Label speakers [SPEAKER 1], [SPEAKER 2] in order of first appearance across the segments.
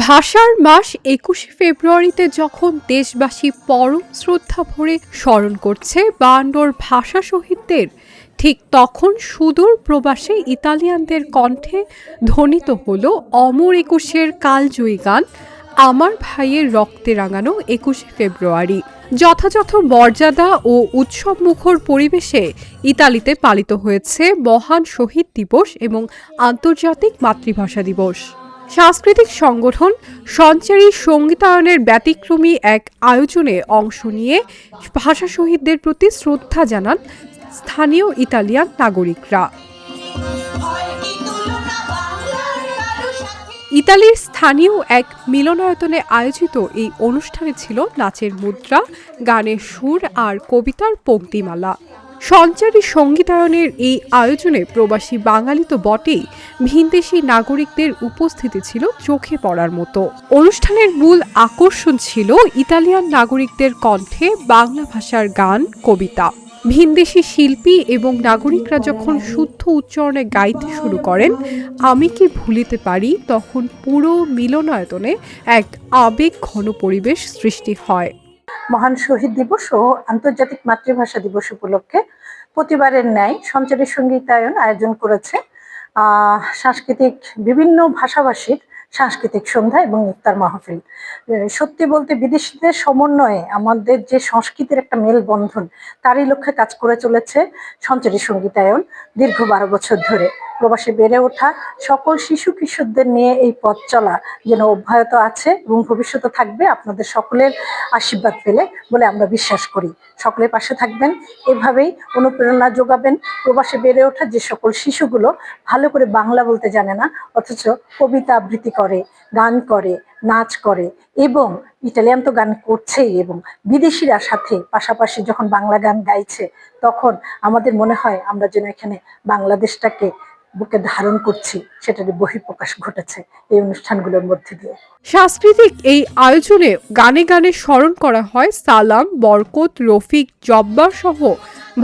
[SPEAKER 1] ভাষার মাস ২১শে ফেব্রুয়ারিতে যখন দেশবাসী পরম শ্রদ্ধা ভরে স্মরণ করছে ৫২ ভাষা শহীদদের, ঠিক তখন সুদূর প্রবাসে ইতালিয়ানদের কণ্ঠে ধ্বনিত হল অমর একুশের কালজয়ী গান আমার ভাইয়ের রক্তে রাঙানো ২১শে ফেব্রুয়ারি। যথাযথ মর্যাদা ও উৎসবমুখর পরিবেশে ইতালিতে পালিত হয়েছে মহান শহীদ দিবস এবং আন্তর্জাতিক মাতৃভাষা দিবস। সাংস্কৃতিক সংগঠন সঞ্চারী সঙ্গীতায়নের ব্যতিক্রমী এক আয়োজনে অংশ নিয়ে ভাষা শহীদদের প্রতি শ্রদ্ধা জানান স্থানীয় ইতালিয়ান নাগরিকরা। ইতালির স্থানীয় এক মিলনায়তনে আয়োজিত এই অনুষ্ঠানে ছিল নাচের মুদ্রা, গানের সুর আর কবিতার পংক্তিমালা। সঞ্চারী সঙ্গীতায়নের এই আয়োজনে প্রবাসী বাঙালি তো বটেই, ভিনদেশি নাগরিকদের উপস্থিতি ছিল চোখে পড়ার মতো। অনুষ্ঠানের মূল আকর্ষণ ছিল ইতালিয়ান নাগরিকদের কণ্ঠে বাংলা ভাষার গান, কবিতা। ভিনদেশি শিল্পী এবং নাগরিকরা যখন শুদ্ধ উচ্চারণে গাইতে শুরু করেন আমি কি ভুলিতে পারি, তখন পুরো মিলনায়তনে এক আবেগ ঘন পরিবেশ সৃষ্টি হয়।
[SPEAKER 2] মহান শহীদ দিবস ও আন্তর্জাতিক মাতৃভাষা দিবস উপলক্ষে প্রতিবারের ন্যায় সঞ্চারী সঙ্গীতায়ন আয়োজন করেছে সাংস্কৃতিক বিভিন্ন ভাষাভাষীর সাংস্কৃতিক সন্ধ্যা এবং ইফতার মাহফিল। সত্যি বলতে বিদেশিদের সমন্বয়ে আমাদের যে সংস্কৃতির একটা মেলবন্ধন, তারই লক্ষ্যে কাজ করে চলেছে সঞ্চারী সঙ্গীতায়ন দীর্ঘ ১২ বছর ধরে। প্রবাসে বেড়ে ওঠা সকল শিশু কিশোরদের নিয়ে এই পথ চলা যেন অব্যাহত আছে এবং ভবিষ্যতে থাকবে আপনাদের সকলের আশীর্বাদ পেলে বলে আমরা বিশ্বাস করি। সকলের পাশে থাকবেন, এভাবেই অনুপ্রেরণা যোগাবেন। প্রবাসে বেড়ে ওঠা যে সকল শিশুগুলো ভালো করে বাংলা বলতে জানে না, অথচ কবিতা আবৃত্তি করে, গান করে, নাচ করে এবং ইটালিয়ান তো গান করছেই, এবং বিদেশিরা সাথে পাশাপাশি যখন বাংলা গান গাইছে তখন আমাদের মনে হয় আমরা যেন এখানে বাংলাদেশটাকে বুকে ধারণ করছি, সেটার বহিঃপ্রকাশ ঘটেছে এই অনুষ্ঠানগুলোর মধ্যে দিয়ে।
[SPEAKER 1] সাংস্কৃতিক এই আয়োজনে গানে গানে স্মরণ করা হয় সালাম, বরকত, রফিক, জব্বার সহ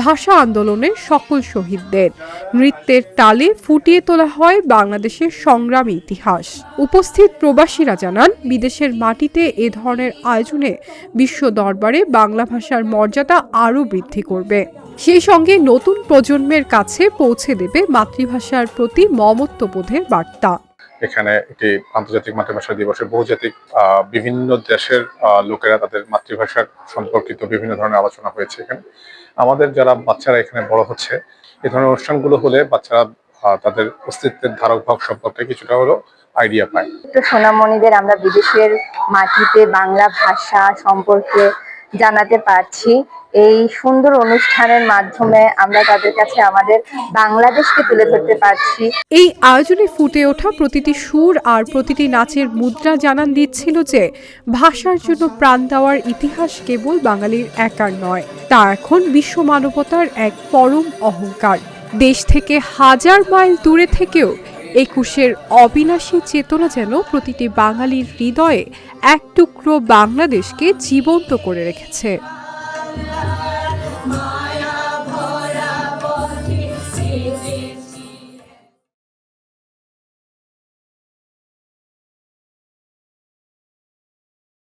[SPEAKER 1] ভাষা আন্দোলনের সকল শহীদদের। নৃত্যের তালে ফুটিয়ে তোলা হয় বাংলাদেশের সংগ্রামী ইতিহাস। উপস্থিত প্রবাসীরা জানান, বিদেশের মাটিতে এ ধরনের আয়োজনে বিশ্ব দরবারে বাংলা ভাষার মর্যাদা আরও বৃদ্ধি করবে, সেই সঙ্গে নতুন প্রজন্মের কাছে পৌঁছে দেবে মাতৃভাষার প্রতি মমত্ববোধের বার্তা।
[SPEAKER 3] এখানে একটি আন্তর্জাতিক মাতৃভাষা দিবসে বহুজাতিক বিভিন্ন দেশের লোকেরা তাদের মাতৃভাষার সম্পর্কিত বিভিন্ন ধরনের আলোচনা হয়েছে। এখানে আমাদের যারা বাচ্চারা এখানে বড় হচ্ছে, এই ধরনের অনুষ্ঠানগুলো হলে বাচ্চারা তাদের অস্তিত্বের ধারক ভাগ সম্পর্কে কিছুটা হলেও আইডিয়া পায়।
[SPEAKER 4] তো সোনামণিদের আমরা বিদেশের মাটিতে বাংলা ভাষা সম্পর্কে জানাতে পারছি। এই সুন্দর অনুষ্ঠানের মাধ্যমে আমরা তাদের কাছে আমাদের বাংলাদেশকে তুলে ধরতে পারছি।
[SPEAKER 1] এই আয়োজনে ফুটে ওঠা প্রতিটি সুর আর প্রতিটি নাচের মুদ্রা জানান দিচ্ছিল যে ভাষার জন্য প্রাণ দেওয়ার ইতিহাস কেবল বাঙালির একার নয়, তা এখন বিশ্ব মানবতার এক পরম অহংকার। দেশ থেকে হাজার মাইল দূরে থেকেও ২১-এর অবিনাশী চেতনা যেন প্রতিটি বাঙালির হৃদয়ে এক টুকরো বাংলাদেশকে জীবন্ত করে রেখেছে।